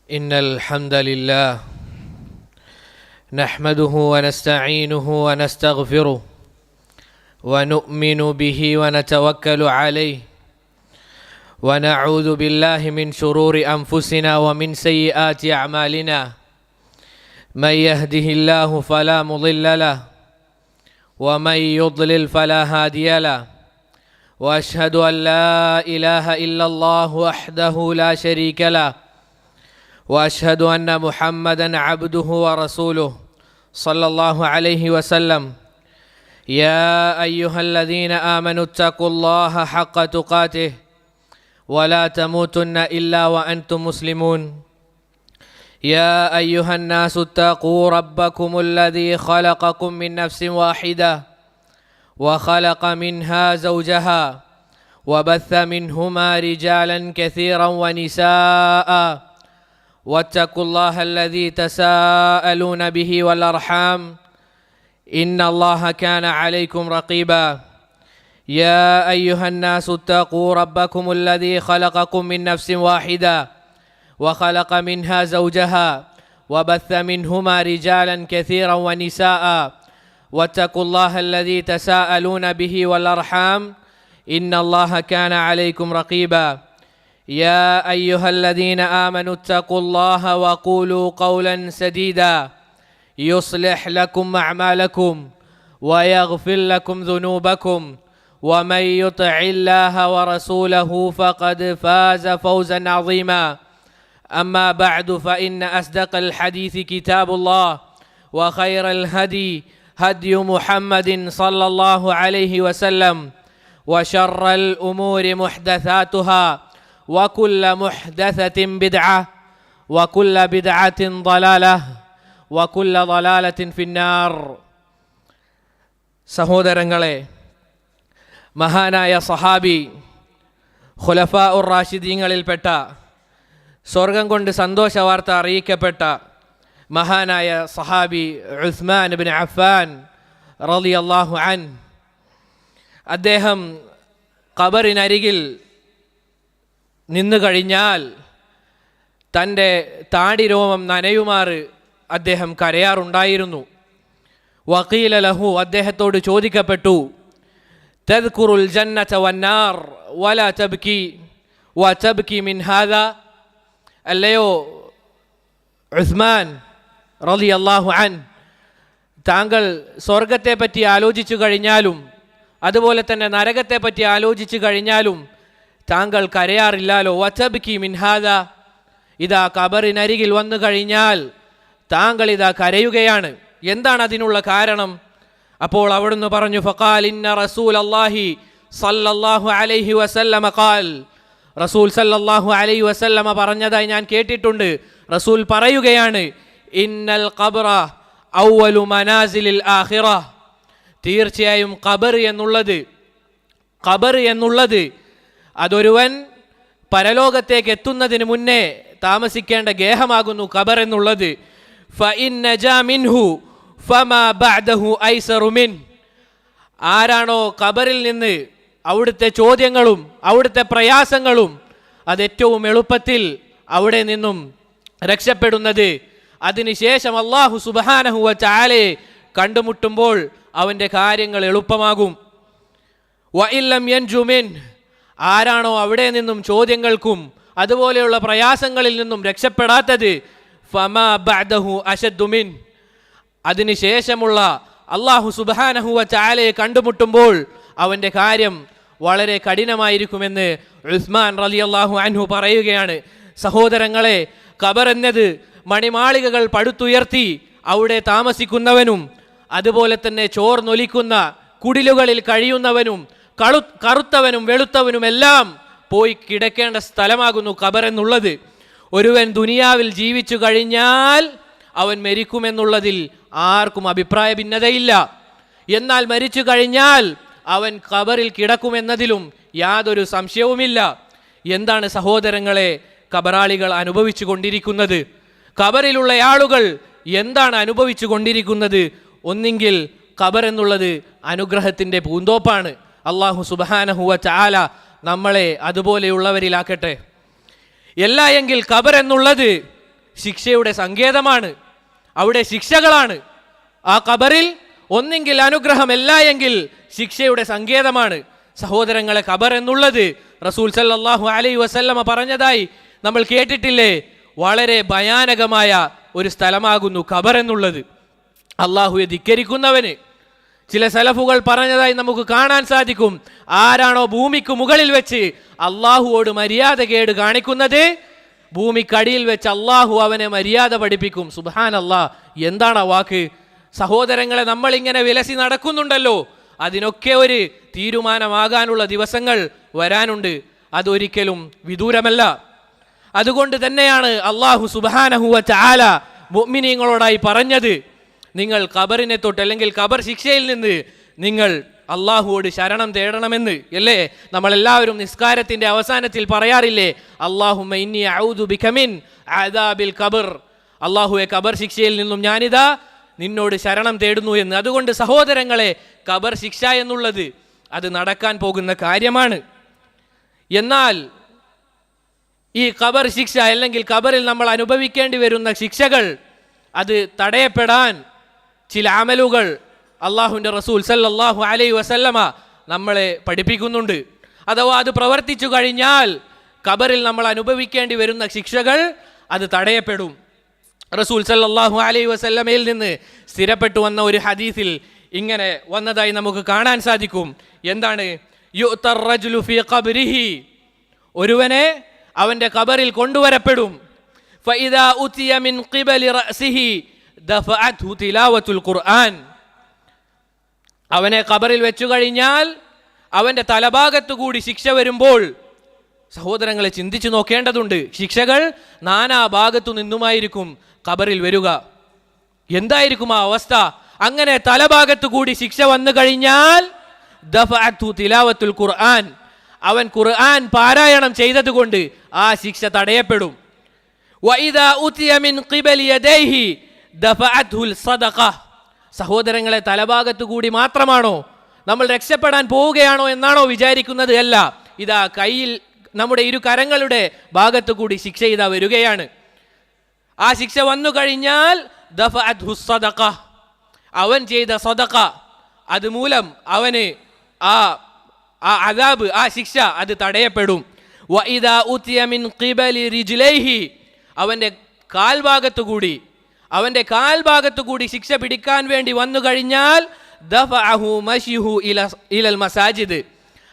إن الحمد لله نحمده ونستعينه ونستغفره ونؤمن به ونتوكل عليه ونعوذ بالله من شرور أنفسنا ومن سيئات أعمالنا من يهده الله فلا مضل له ومن يضلل فلا هادي له وأشهد أن لا إله إلا الله وحده لا شريك له وأشهد أن محمدًا عبده ورسوله صلى الله عليه وسلم يا أيها الذين آمنوا اتقوا الله حق تقاته ولا تموتن إلا وأنتم مسلمون يا أيها الناس اتقوا ربكم الذي خلقكم من نفس واحدة وخلق منها زوجها وبث منهما رجالا كثيرا ونساء واتقوا الله الذي تساءلون به والأرحام إن الله كان عليكم رقيبا يا أيها الناس اتقوا ربكم الذي خلقكم من نفس واحدة وخلق منها زوجها وبث منهما رجالا كثيرا ونساء واتقوا الله الذي تساءلون به والأرحام إن الله كان عليكم رقيبا يا أيها الذين آمنوا اتقوا الله وقولوا قولا سديدا يصلح لكم أعمالكم ويغفر لكم ذنوبكم ومن يطع الله ورسوله فقد فاز فوزا عظيما أما بعد فإن أصدق الحديث كتاب الله وخير الهدي هدي محمد صلى الله عليه وسلم وشر الأمور محدثاتها وكل محدثة بدعة وكل بدعة ضلالة وكل ضلالة في النار. സഹോദരങ്ങളെ, മഹാനായ സഹാബി ഖുലഫാഉർ റാഷിദീങ്ങളിൽപ്പെട്ട സ്വർഗം കൊണ്ട് സന്തോഷ വാർത്ത അറിയിക്കപ്പെട്ട മഹാനായ സഹാബി ഉസ്മാൻ ഇബ്നു അഫ്ഫാൻ റളിയല്ലാഹു അൻഹു, അദ്ദേഹം ഖബറിനരികിൽ നിന്നു കഴിഞ്ഞാൽ തൻ്റെ താടിരോമം നനയുമാറ് അദ്ദേഹം കരയാറുണ്ടായിരുന്നു. വഖീല ലഹു, അദ്ദേഹത്തോട് ചോദിക്കപ്പെട്ടു, തദ്കുറുൽ ജന്നത വന്നാർ വലാ തബ്കി വതബ്കി മിൻ ഹാദാ, അല്ലയോ ഉസ്മാൻ റളിയല്ലാഹു അൻഹു, താങ്കൾ സ്വർഗത്തെ പറ്റി ആലോചിച്ചു കഴിഞ്ഞാലും അതുപോലെ തന്നെ നരകത്തെ പറ്റി ആലോചിച്ചു കഴിഞ്ഞാലും താങ്കൾ കരയാറില്ലാലോ. വതബ്കി മിൻ ഹാദാ, ഇതാ ഖബറിനരികിൽ വന്നു കഴിഞ്ഞാൽ താങ്കൾ ഇതാ കരയുകയാണ്, എന്താണ് അതിനുള്ള കാരണം? അപ്പോൾ അവിടുന്ന് പറഞ്ഞു, ഫഖാൽ ഇന്ന റസൂലല്ലാഹി സല്ലല്ലാഹു അലൈഹി വസല്ലമ ഖാൽ, റസൂൽ സല്ലല്ലാഹു അലൈഹി വസല്ലമ പറഞ്ഞതായി ഞാൻ കേട്ടിട്ടുണ്ട്. റസൂൽ പറയുകയാണ്, ഇന്നൽ ഖബ്റ അവ്വലു മനാസിലിൽ ആഖിറ, തീർച്ചയായും ഖബർ എന്നുള്ളത് അതൊരുവൻ പരലോകത്തേക്ക് എത്തുന്നതിന് മുന്നേ താമസിക്കേണ്ട ഗേഹമാകുന്നു ഖബർ എന്നുള്ളത്. ഫഇൻ നജാ മിൻഹു ഫമാ ബഅദഹു ഐസറു മിൻ, ആരാണോ ഖബറിൽ നിന്ന് അവിടുത്തെ ചോദ്യങ്ങളും അവിടുത്തെ പ്രയാസങ്ങളും അതേറ്റവും എളുപ്പത്തിൽ അവിടെ നിന്നും രക്ഷപ്പെടുന്നത്, അതിനുശേഷം അല്ലാഹു സുബ്ഹാനഹു വ തആലയെ കണ്ടുമുട്ടുമ്പോൾ അവൻ്റെ കാര്യങ്ങൾ എളുപ്പമാകും. വഇല്ലം യൻജു മിൻ, ആരാണോ അവിടെ നിന്നും ചോദ്യങ്ങൾക്കും അതുപോലെയുള്ള പ്രയാസങ്ങളിൽ നിന്നും രക്ഷപ്പെടാത്തത്, ഫമാ ബഅദഹു അശദ്ദു മിൻ, അതിനുശേഷമുള്ള അല്ലാഹു സുബ്ഹാനഹു വ തആലയെ കണ്ടുമുട്ടുമ്പോൾ അവൻ്റെ കാര്യം വളരെ കഠിനമായിരിക്കുമെന്ന് ഉസ്മാൻ റളിയല്ലാഹു അൻഹു പറയുകയാണ്. സഹോദരങ്ങളെ, ഖബർ എന്നത് മണിമാളികകൾ പടുത്തുയർത്തി അവിടെ താമസിക്കുന്നവനും അതുപോലെ തന്നെ ചോർന്നൊലിക്കുന്ന കുടിലുകളിൽ കഴിയുന്നവനും കറുത്തവനും വെളുത്തവനുമെല്ലാം പോയി കിടക്കേണ്ട സ്ഥലമാകുന്നു ഖബർ എന്നുള്ളത്. ഒരുവൻ ദുനിയാവിൽ ജീവിച്ചു കഴിഞ്ഞാൽ അവൻ മരിക്കുമെന്നുള്ളതിൽ ആർക്കും അഭിപ്രായ ഭിന്നതയില്ല. എന്നാൽ മരിച്ചു കഴിഞ്ഞാൽ അവൻ ഖബറിൽ കിടക്കുമെന്നതിലും യാതൊരു സംശയവുമില്ല. എന്താണ് സഹോദരങ്ങളെ ഖബറാളികൾ അനുഭവിച്ചു കൊണ്ടിരിക്കുന്നത്? ഖബറിലുള്ള ആളുകൾ എന്താണ് അനുഭവിച്ചു കൊണ്ടിരിക്കുന്നത്? ഒന്നെങ്കിൽ ഖബർ എന്നുള്ളത് അനുഗ്രഹത്തിൻ്റെ പൂന്തോപ്പാണ്. അല്ലാഹു സുബ്ഹാനഹു വ തആല നമ്മളെ അതുപോലെയുള്ളവരിലാക്കട്ടെ. എല്ലാ എങ്കിൽ ഖബർ എന്നുള്ളത് ശിക്ഷയുടെ സങ്കേതമാണ്, അവിടെ ശിക്ഷകളാണ്. ആ ഖബറിൽ ഒന്നെങ്കിൽ അനുഗ്രഹമല്ല എങ്കിൽ ശിക്ഷയുടെ സങ്കേതമാണ്. സഹോദരങ്ങളെ, ഖബർ എന്നുള്ളത് റസൂൽ സല്ലല്ലാഹു അലൈഹി വസല്ലമ പറഞ്ഞതായി നമ്മൾ കേട്ടിട്ടില്ലേ? വളരെ ഭയാനകമായ ഒരു സ്ഥലമാകുന്നു ഖബർ എന്നുള്ളത്. അള്ളാഹുവെ ധിക്കരിക്കുന്നവന്, ചില സലഫുകൾ പറഞ്ഞതായി നമുക്ക് കാണാൻ സാധിക്കും, ആരാണോ ഭൂമിക്ക് മുകളിൽ വെച്ച് അള്ളാഹുവോട് മര്യാദകേട് കാണിക്കുന്നത്, ഭൂമിക്കടിയിൽ വെച്ച് അള്ളാഹു അവനെ മര്യാദ പഠിപ്പിക്കും. സുബ്ഹാനല്ലാഹ്, എന്താണ് ആ വാക്ക്? സഹോദരങ്ങളെ, നമ്മളിങ്ങനെ വിലസി നടക്കുന്നുണ്ടല്ലോ, അതിനൊക്കെ ഒരു തീരുമാനമാകാനുള്ള ദിവസങ്ങൾ വരാനുണ്ട്. അതൊരിക്കലും വിദൂരമല്ല. അതുകൊണ്ട് തന്നെയാണ് അള്ളാഹു സുബ്ഹാനഹു വ തആല മുഅ്മിനീങ്ങളോടായി പറഞ്ഞത്, നിങ്ങൾ ഖബറിനെ തൊട്ട് അല്ലെങ്കിൽ ഖബർ ശിക്ഷയിൽ നിന്ന് നിങ്ങൾ അള്ളാഹുവോട് ശരണം തേടണമെന്ന്. അല്ലേ? നമ്മളെല്ലാവരും നിസ്കാരത്തിന്റെ അവസാനത്തിൽ പറയാറില്ലേ, അല്ലാഹുമ്മ ഇന്നി അഊദു ബിക മിൻ അദാബിൽ ഖബർ, അള്ളാഹുവെ ഖബർ ശിക്ഷയിൽ നിന്നും ഞാനിതാ നിന്നോട് ശരണം തേടുന്നു എന്ന്. അതുകൊണ്ട് സഹോദരങ്ങളെ, ഖബർ ശിക്ഷ എന്നുള്ളത് അത് നടക്കാൻ പോകുന്ന കാര്യമാണ്. എന്നാൽ ഈ ഖബർ ശിക്ഷ അല്ലെങ്കിൽ ഖബറിൽ നമ്മൾ അനുഭവിക്കേണ്ടി വരുന്ന ശിക്ഷകൾ അത് തടയപ്പെടാൻ ചില അമലുകൾ അള്ളാഹുവിൻ്റെ റസൂൽ സല്ലല്ലാഹു അലൈഹി വസല്ലമ നമ്മളെ പഠിപ്പിക്കുന്നുണ്ട്. അഥവാ അത് പ്രവർത്തിച്ചു കഴിഞ്ഞാൽ ഖബറിൽ നമ്മൾ അനുഭവിക്കേണ്ടി വരുന്ന ശിക്ഷകൾ അത് തടയപ്പെടും. റസൂൽ സല്ലല്ലാഹു അലൈഹി വസല്ലമയിൽ നിന്ന് സ്ഥിരപ്പെട്ടു വന്ന ഒരു ഹദീസിൽ ഇങ്ങനെ വന്നതായി നമുക്ക് കാണാൻ സാധിക്കും. എന്താണ്? യുഅ്തർ റജുലു ഫീ ഖബ്രിഹി, ഒരുവനെ അവൻ്റെ ഖബറിൽ കൊണ്ടുവരപ്പെടും. ഫഇദാ ഉതിയ മിൻ ഖിബലി റഅസിഹി ദഫഅത്ഹു തിലാവത്തുൽ ഖുർആൻ, അവനെ ഖബറിൽ വെച്ചു കഴിഞ്ഞാൽ അവൻ്റെ തലഭാഗത്തു കൂടി ശിക്ഷ വരുമ്പോൾ, സഹോദരങ്ങളെ ചിന്തിച്ചു നോക്കേണ്ടതുണ്ട്, ശിക്ഷകൾ നാനാ ഭാഗത്തു നിന്നുമായിരിക്കും ഖബറിൽ വരിക. എന്തായിരിക്കും ആ അവസ്ഥ? അങ്ങനെ തലഭാഗത്തു കൂടി ശിക്ഷ വന്നു കഴിഞ്ഞാൽ ദഫഅത്ഹു തിലാവത്തുൽ ഖുർആൻ, അവൻ ഖുർആൻ പാരായണം ചെയ്തതുകൊണ്ട് ആ ശിക്ഷ തടയപ്പെടും. വഇദാ ഉതിയ മിൻ ഖിബലി യദൈഹി ദഫഅത്ഹുൽ സദഖ, സഹോദരങ്ങളെ, തലഭാഗത്തു കൂടി മാത്രമാണോ നമ്മൾ രക്ഷപ്പെടാൻ പോവുകയാണോ എന്നാണോ വിചാരിക്കുന്നത്? അല്ല, ഇതാ കയ്യിൽ നമ്മുടെ ഇരു കരങ്ങളുടെ ഭാഗത്തു കൂടി ശിക്ഷ ഇതാ വരികയാണ്. ആ ശിക്ഷ വന്നു കഴിഞ്ഞാൽ ദഫഅത്ഹു സദഖ, അവൻ ചെയ്ത സദഖ അതുമൂലം അവന് ആ അദാബ്, ആ ശിക്ഷ അത് തടയപ്പെടും. വഇദാ ഉതിയ മിൻ ഖിബലി റിജ്ലൈഹി, അവൻ്റെ കാൽഭാഗത്തു കൂടി ശിക്ഷ പിടിക്കാൻ വേണ്ടി വന്നു കഴിഞ്ഞാൽ ദഫഅഹു മശിഹു ഇലൽ മസാജിദ്,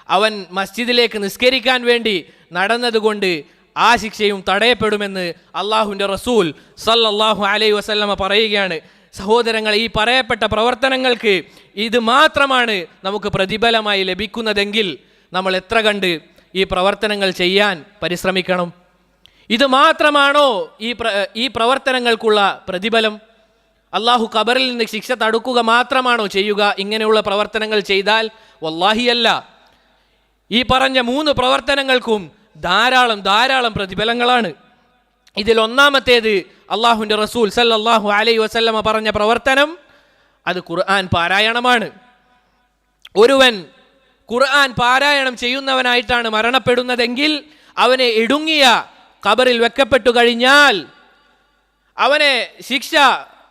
അവൻ മസ്ജിദിലേക്ക് നിസ്കരിക്കാൻ വേണ്ടി നടന്നതുകൊണ്ട് ആ ശിക്ഷയും തടയപ്പെടുമെന്ന് അള്ളാഹുവിൻ്റെ റസൂൽ സല്ലല്ലാഹു അലൈഹി വസല്ലമ പറയുകയാണ്. സഹോദരങ്ങൾ, ഈ പറയപ്പെട്ട പ്രവർത്തനങ്ങൾക്ക് ഇത് മാത്രമാണ് നമുക്ക് പ്രതിഫലമായി ലഭിക്കുന്നതെങ്കിൽ നമ്മൾ എത്ര കണ്ട് ഈ പ്രവർത്തനങ്ങൾ ചെയ്യാൻ പരിശ്രമിക്കണം? ഇത് മാത്രമാണോ ഈ പ്രവർത്തനങ്ങൾക്കുള്ള പ്രതിഫലം? അള്ളാഹു ഖബറിൽ നിന്ന് ശിക്ഷ തടുക്കുക മാത്രമാണോ ചെയ്യുക ഇങ്ങനെയുള്ള പ്രവർത്തനങ്ങൾ ചെയ്താൽ? വല്ലാഹി അല്ല. ഈ പറഞ്ഞ 3 പ്രവർത്തനങ്ങൾക്കും ധാരാളം പ്രതിഫലങ്ങളാണ്. ഇതിൽ ഒന്നാമത്തേത് അള്ളാഹുവിൻ്റെ റസൂൽ സല്ലല്ലാഹു അലൈഹി വസല്ലമ പറഞ്ഞ പ്രവർത്തനം അത് ഖുർആൻ പാരായണമാണ്. ഒരുവൻ ഖുർആൻ പാരായണം ചെയ്യുന്നവനായിട്ടാണ് മരണപ്പെടുന്നതെങ്കിൽ അവനെ ഇടുങ്ങിയ ഖബറിൽ വെക്കപ്പെട്ടു കഴിഞ്ഞാൽ,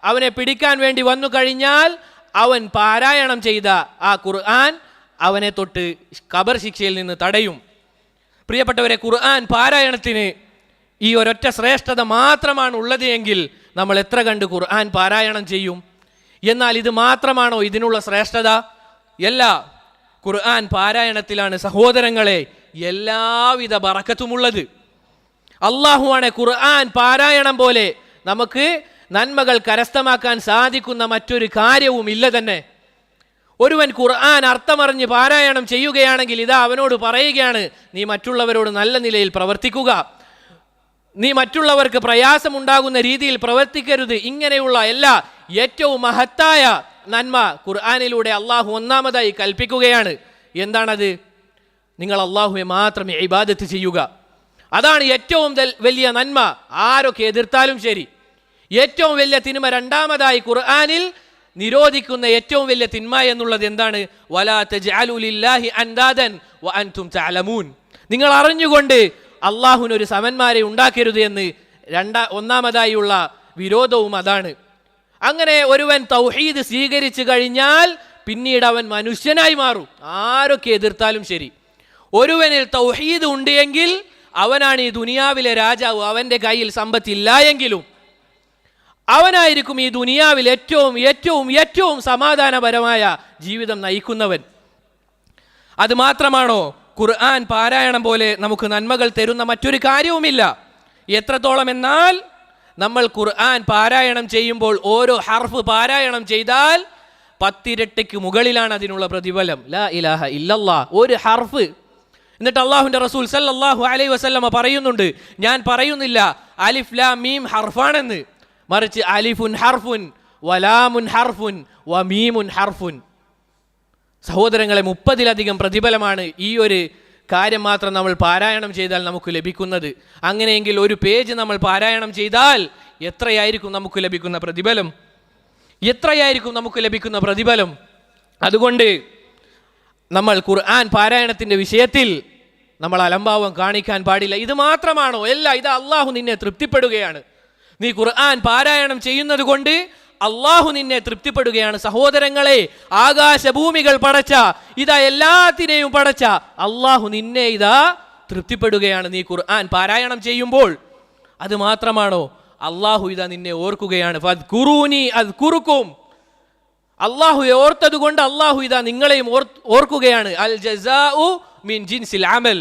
അവനെ പിടിക്കാൻ വേണ്ടി വന്നു കഴിഞ്ഞാൽ അവൻ പാരായണം ചെയ്ത ആ ഖുർആൻ അവനെ തൊട്ട് ഖബർ ശിക്ഷയിൽ നിന്ന് തടയും. പ്രിയപ്പെട്ടവരെ, ഖുർആൻ പാരായണത്തിന് ഈ ഒരൊറ്റ ശ്രേഷ്ഠത മാത്രമാണ് ഉള്ളത് എങ്കിൽ നമ്മൾ എത്ര കണ്ട് ഖുർആൻ പാരായണം ചെയ്യും? എന്നാൽ ഇത് മാത്രമാണോ ഇതിനുള്ള ശ്രേഷ്ഠത? അല്ല. ഖുർആൻ പാരായണത്തിലാണ് സഹോദരങ്ങളെ എല്ലാവിധ ബറക്കത്തുമുള്ളത്. അള്ളാഹുവാണ് ഖുർആൻ പാരായണം പോലെ നമുക്ക് നന്മകൾ കരസ്ഥമാക്കാൻ സാധിക്കുന്ന മറ്റൊരു കാര്യവും ഇല്ല തന്നെ. ഒരുവൻ ഖുർആൻ അർത്ഥമറിഞ്ഞ് പാരായണം ചെയ്യുകയാണെങ്കിൽ ഇതാ അവനോട് പറയുകയാണ്, നീ മറ്റുള്ളവരോട് നല്ല നിലയിൽ പ്രവർത്തിക്കുക, നീ മറ്റുള്ളവർക്ക് പ്രയാസമുണ്ടാകുന്ന രീതിയിൽ പ്രവർത്തിക്കരുത്. ഇങ്ങനെയുള്ള ഏറ്റവും മഹത്തായ നന്മ ഖുർആനിലൂടെ അള്ളാഹു ഒന്നാമതായി കൽപ്പിക്കുകയാണ്. എന്താണത്? നിങ്ങൾ അള്ളാഹുവെ മാത്രമേ ഇബാദത്ത് ചെയ്യുക. അതാണ് ഏറ്റവും വലിയ നന്മ. ആരൊക്കെ എതിർത്താലും ശരി. ഏറ്റവും വലിയ തിന്മ രണ്ടാമതായി ഖുർആനിൽ നിരോധിക്കുന്ന ഏറ്റവും വലിയ തിന്മ എന്നുള്ളത് എന്താണ്? വലാ തജ്അലു ലില്ലാഹി അൻദാദൻ വഅൻതും തഅലമൂൻ, നിങ്ങൾ അറിഞ്ഞുകൊണ്ട് അള്ളാഹുവിനൊരു സമന്മാരെ ഉണ്ടാക്കരുത് എന്ന് ഒന്നാമതായുള്ള വിരോധവും അതാണ്. അങ്ങനെ ഒരുവൻ തൗഹീദ് സ്വീകരിച്ചു കഴിഞ്ഞാൽ പിന്നീട് അവൻ മനുഷ്യനായി മാറും. ആരൊക്കെ എതിർത്താലും ശരി, ഒരുവനിൽ തൗഹീദ് ഉണ്ട് എങ്കിൽ അവനാണ് ഈ ദുനിയാവിലെ രാജാവ്. അവൻ്റെ കയ്യിൽ സമ്പത്തില്ല എങ്കിലും അവനായിരിക്കും ഈ ദുനിയാവിൽ ഏറ്റവും ഏറ്റവും ഏറ്റവും സമാധാനപരമായ ജീവിതം നയിക്കുന്നവൻ. അത് മാത്രമാണോ ഖുർആൻ പാരായണം പോലെ നമുക്ക് നന്മകൾ തരുന്ന മറ്റൊരു കാര്യവുമില്ല. എത്രത്തോളം എന്നാൽ നമ്മൾ ഖുർആൻ പാരായണം ചെയ്യുമ്പോൾ ഓരോ ഹർഫ് പാരായണം ചെയ്താൽ 10 ഇരട്ടിക്ക് മുകളിലാണ് അതിനുള്ള പ്രതിഫലം. ലാ ഇലാഹ ഇല്ലല്ലാഹ്, ഒരു ഹർഫ്. എന്നിട്ട് അള്ളാഹുവിൻ്റെ റസൂൽ സല്ലല്ലാഹു അലൈഹി വസല്ലമ പറയുന്നുണ്ട്, ഞാൻ പറയുന്നില്ല അലിഫ് ലാം മീം ഹർഫാണെന്ന്, മറിച്ച് അലിഫുൻ ഹർഫുൻ വലാമുൻ ഹർഫുൻ വമീമുൻ ഹർഫുൻ. സഹോദരങ്ങളെ, 30-ലധികം പ്രതിഫലമാണ് ഈ ഒരു കാര്യം മാത്രം നമ്മൾ പാരായണം ചെയ്താൽ നമുക്ക് ലഭിക്കുന്നത്. അങ്ങനെയെങ്കിൽ ഒരു പേജ് നമ്മൾ പാരായണം ചെയ്താൽ എത്രയായിരിക്കും നമുക്ക് ലഭിക്കുന്ന പ്രതിഫലം? എത്രയായിരിക്കും നമുക്ക് ലഭിക്കുന്ന പ്രതിഫലം? അതുകൊണ്ട് നമ്മൾ ഖുർആൻ പാരായണത്തിൻ്റെ വിഷയത്തിൽ നമ്മൾ അലംഭാവം കാണിക്കാൻ പാടില്ല. ഇത് മാത്രമാണോ? അല്ല, ഇത് അള്ളാഹു നിന്നെ തൃപ്തിപ്പെടുകയാണ്. നീ ഖുർആൻ പാരായണം ചെയ്യുന്നത് കൊണ്ട് അള്ളാഹു നിന്നെ തൃപ്തിപ്പെടുകയാണ്. സഹോദരങ്ങളെ, ആകാശഭൂമികൾ പടച്ച, ഇതാ എല്ലാത്തിനെയും പടച്ച അള്ളാഹു നിന്നെ ഇതാ തൃപ്തിപ്പെടുകയാണ് നീ ഖുർആൻ പാരായണം ചെയ്യുമ്പോൾ. അത് മാത്രമാണോ? അള്ളാഹു ഇതാ നിന്നെ ഓർക്കുകയാണ്. ഫദ്കുറൂനി അദ്കുറുക്കും. അള്ളാഹു ഓർത്തത് കൊണ്ട് അള്ളാഹു ഇതാ നിങ്ങളെയും ഓർക്കുകയാണ്. അൽ ജസാഉ മിൻ ജിൻസിൽ അമൽ.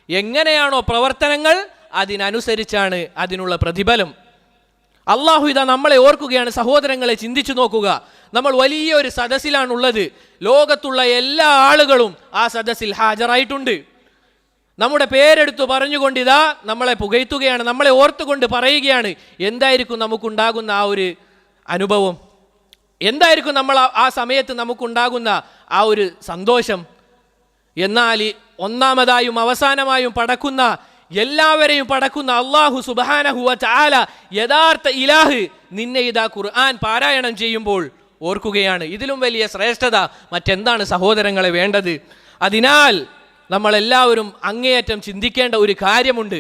എങ്ങനെയാണോ പ്രവർത്തനങ്ങൾ അതിനനുസരിച്ചാണ് അതിനുള്ള പ്രതിഫലം. അള്ളാഹു ഇതാ നമ്മളെ ഓർക്കുകയാണ്. സഹോദരങ്ങളെ, ചിന്തിച്ചു നോക്കുക. നമ്മൾ വലിയൊരു സദസ്സിലാണുള്ളത്. ലോകത്തുള്ള എല്ലാ ആളുകളും ആ സദസ്സിൽ ഹാജരായിട്ടുണ്ട്. നമ്മുടെ പേരെടുത്തു പറഞ്ഞുകൊണ്ട് ഇതാ നമ്മളെ പുകഴ്ത്തുകയാണ്, നമ്മളെ ഓർത്തുകൊണ്ട് പറയുകയാണ്. എന്തായിരിക്കും നമുക്കുണ്ടാകുന്ന ആ ഒരു അനുഭവം? എന്തായിരിക്കും നമ്മൾ ആ സമയത്ത് നമുക്കുണ്ടാകുന്ന ആ ഒരു സന്തോഷം? എന്നാൽ ഒന്നാമതായും അവസാനമായും പടക്കുന്ന, എല്ലാവരെയും പടക്കുന്ന അല്ലാഹു സുബ്ഹാനഹു വ തആല, യഥാർത്ഥ ഇലാഹ്, നിന്നെ ഇതാ ഖുർആൻ പാരായണം ചെയ്യുമ്പോൾ ഓർക്കുകയാണ്. ഇതിലും വലിയ ശ്രേഷ്ഠത മറ്റെന്താണ് സഹോദരങ്ങളെ വേണ്ടത്? അതിനാൽ നമ്മളെല്ലാവരും അങ്ങേയറ്റം ചിന്തിക്കേണ്ട ഒരു കാര്യമുണ്ട്.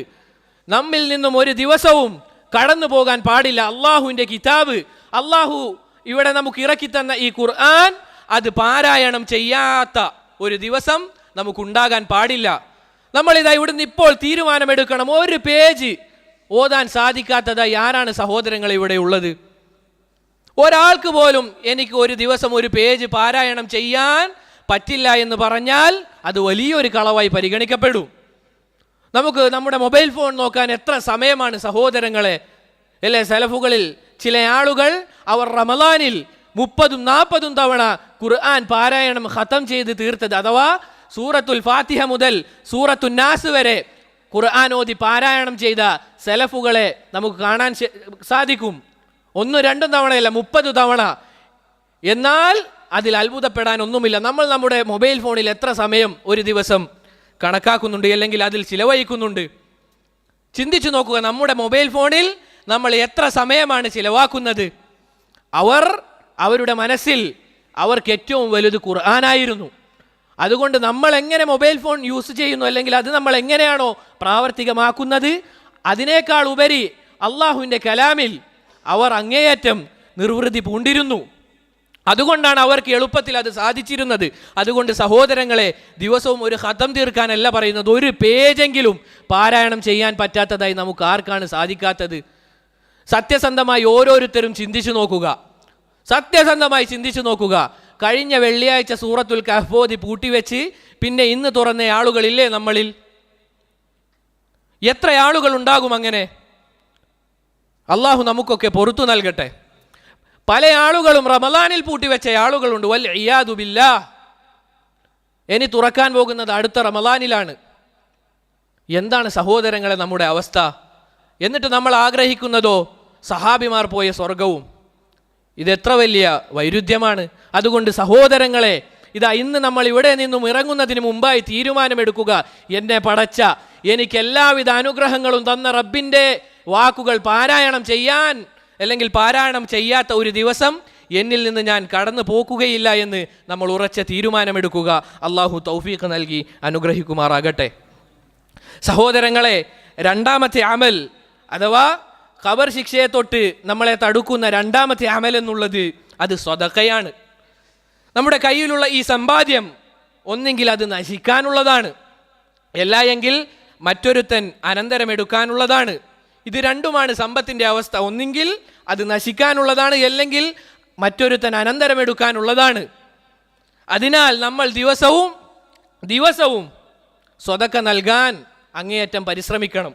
നമ്മിൽ നിന്നും ഒരു ദിവസവും കടന്നു പോകാൻ പാടില്ല അള്ളാഹുവിൻ്റെ കിതാബ്, അള്ളാഹു ഇവിടെ നമുക്ക് ഇറക്കി തന്ന ഈ ഖുർആൻ, അത് പാരായണം ചെയ്യാത്ത ഒരു ദിവസം നമുക്കുണ്ടാകാൻ പാടില്ല. നമ്മളിതാ ഇവിടുന്ന് ഇപ്പോൾ തീരുമാനമെടുക്കണം. ഒരു പേജ് ഓതാൻ സാധിക്കാത്തതായി ആരാണ് സഹോദരങ്ങൾ ഇവിടെ ഉള്ളത്? ഒരാൾക്ക് പോലും എനിക്ക് ഒരു ദിവസം ഒരു പേജ് പാരായണം ചെയ്യാൻ പറ്റില്ല എന്ന് പറഞ്ഞാൽ അത് വലിയൊരു കളവായി പരിഗണിക്കപ്പെടും. നമുക്ക് നമ്മുടെ മൊബൈൽ ഫോൺ നോക്കാൻ എത്ര സമയമാണ് സഹോദരങ്ങളെ, അല്ലേ? സലഫുകളിൽ ചില ആളുകൾ അവർ റമളാനിൽ 30-40 തവണ ഖുർആൻ പാരായണം ഖതം ചെയ്ത് തീർത്തത്, അഥവാ സൂറത്തുൽ ഫാത്തിഹ മുതൽ സൂറത്തുൻ നാസ് വരെ ഖുർആൻ ഓതി പാരായണം ചെയ്ത സലഫുകളെ നമുക്ക് കാണാൻ സാധിക്കും. 1-2 തവണയല്ല, 30 തവണ. എന്നാൽ അതിൽ അത്ഭുതപ്പെടാൻ ഒന്നുമില്ല. നമ്മൾ നമ്മുടെ മൊബൈൽ ഫോണിൽ എത്ര സമയം ഒരു ദിവസം കണക്കാക്കുന്നുണ്ട്, അല്ലെങ്കിൽ അതിൽ ചിലവഴിക്കുന്നുണ്ട്? ചിന്തിച്ചു നോക്കുക. നമ്മുടെ മൊബൈൽ ഫോണിൽ നമ്മൾ എത്ര സമയമാണ് ചിലവാക്കുന്നത്? അവരുടെ മനസ്സിൽ അവർക്ക് ഏറ്റവും വലുത് ഖുർആനായിരുന്നു. അതുകൊണ്ട് നമ്മൾ എങ്ങനെ മൊബൈൽ ഫോൺ യൂസ് ചെയ്യുന്നു, അല്ലെങ്കിൽ അത് നമ്മൾ എങ്ങനെയാണോ പ്രാവർത്തികമാക്കുന്നത്, അതിനേക്കാൾ ഉപരി അള്ളാഹുവിൻ്റെ കലാമിൽ അവർ അങ്ങേയറ്റം നിർവൃതി പൂണ്ടിരുന്നു. അതുകൊണ്ടാണ് അവർക്ക് എളുപ്പത്തിൽ അത് സാധിച്ചിരുന്നത്. അതുകൊണ്ട് സഹോദരങ്ങളെ, ദിവസവും ഒരു ഖതം തീർക്കാനല്ല പറയുന്നത്, ഒരു പേജെങ്കിലും പാരായണം ചെയ്യാൻ പറ്റാത്തതായി നമുക്ക് ആർക്കാണ് സാധിക്കാത്തത്? സത്യസന്ധമായി ഓരോരുത്തരും ചിന്തിച്ചു നോക്കുക. സത്യസന്ധമായി ചിന്തിച്ചു നോക്കുക. കഴിഞ്ഞ വെള്ളിയാഴ്ച സൂറത്തുൽ കഹ്ഫ് ഓതി പൂട്ടിവെച്ച് പിന്നെ ഇന്ന് തുറന്ന ആളുകളില്ലേ നമ്മളിൽ? എത്ര ആളുകൾ ഉണ്ടാകും അങ്ങനെ? അള്ളാഹു നമുക്കൊക്കെ പൊറുത്തു നൽകട്ടെ. പല ആളുകളും റമളാനിൽ പൂട്ടിവെച്ച ആളുകളുണ്ട്. വൽ ഇയാദു ബില്ലാഹ്. ഇനി തുറക്കാൻ പോകുന്നത് അടുത്ത റമളാനിലാണ്. എന്താണ് സഹോദരങ്ങളെ നമ്മുടെ അവസ്ഥ? എന്നിട്ട് നമ്മൾ ആഗ്രഹിക്കുന്നതോ സഹാബിമാർ പോയ സ്വർഗവും. ഇതെത്ര വലിയ വൈരുദ്ധ്യമാണ്. അതുകൊണ്ട് സഹോദരങ്ങളെ, ഇതാ ഇന്ന് നമ്മൾ ഇവിടെ നിന്നും ഇറങ്ങുന്നതിന് മുമ്പായി തീരുമാനമെടുക്കുക. എന്നെ പടച്ച, എനിക്ക് എല്ലാവിധ അനുഗ്രഹങ്ങളും തന്ന റബ്ബിൻ്റെ വാക്കുകൾ പാരായണം ചെയ്യാൻ, അല്ലെങ്കിൽ പാരായണം ചെയ്യാത്ത ഒരു ദിവസം എന്നിൽ നിന്ന് ഞാൻ കടന്നു പോക്കുകയില്ല എന്ന് നമ്മൾ ഉറച്ച തീരുമാനമെടുക്കുക. അള്ളാഹു തൗഫീഖ് നൽകി അനുഗ്രഹിക്കുമാറാകട്ടെ. സഹോദരങ്ങളെ, രണ്ടാമത്തെ അമൽ അഥവാ ഖബർ ശിക്ഷയെ തൊട്ട് നമ്മളെ തടുക്കുന്ന രണ്ടാമത്തെ അമൽ എന്നുള്ളത് അത് സ്വതക്കയാണ്. നമ്മുടെ കയ്യിലുള്ള ഈ സമ്പാദ്യം ഒന്നെങ്കിൽ അത് നശിക്കാനുള്ളതാണ്, എല്ലാ എങ്കിൽ മറ്റൊരുത്തൻ അനന്തരമെടുക്കാനുള്ളതാണ്. ഇത് രണ്ടുമാണ് സമ്പത്തിൻ്റെ അവസ്ഥ. ഒന്നെങ്കിൽ അത് നശിക്കാനുള്ളതാണ്, അല്ലെങ്കിൽ മറ്റൊരുത്തൻ അനന്തരമെടുക്കാനുള്ളതാണ്. അതിനാൽ നമ്മൾ ദിവസവും സ്വതക്ക നൽകാൻ അങ്ങേയറ്റം പരിശ്രമിക്കണം.